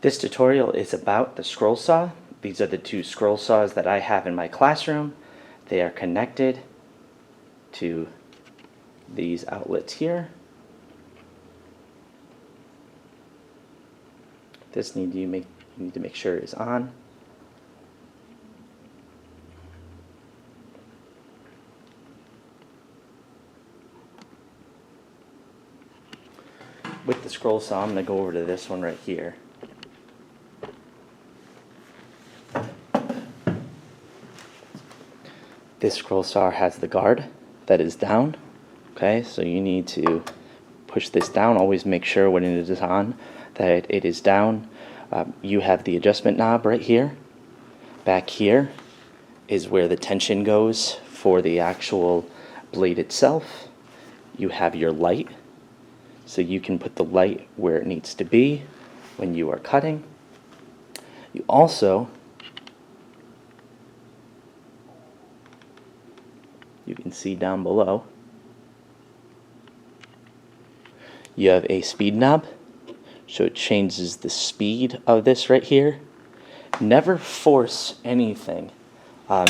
This tutorial is about the scroll saw. These are the two scroll saws that I have in my classroom. They are connected to these outlets here. This you need to make sure is on. With the scroll saw, I'm going to go over to this one right here. This scroll saw has the guard that is down. Okay, so you need to push this down. Always make sure when it is on that it is down. You have the adjustment knob right here. Back here is where the tension goes for the actual blade itself. You have your light, so you can put the light where it needs to be when you are cutting. You also, you can see down below, you have a speed knob, so it changes the speed of this right here. Never force anything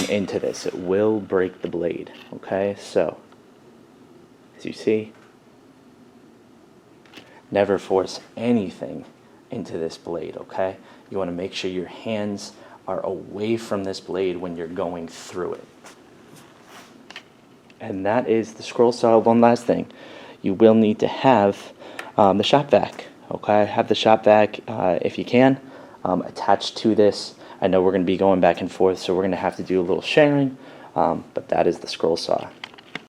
into this. It will break the blade. Okay, so as you see, never force anything into this blade. Okay, you want to make sure your hands are away from this blade when you're going through it. And that is the scroll saw. One last thing, you will need to have the shop vac. Okay, have the shop vac if you can attached to this. I know we're going to be going back and forth, so we're going to have to do a little sharing, but that is the scroll saw.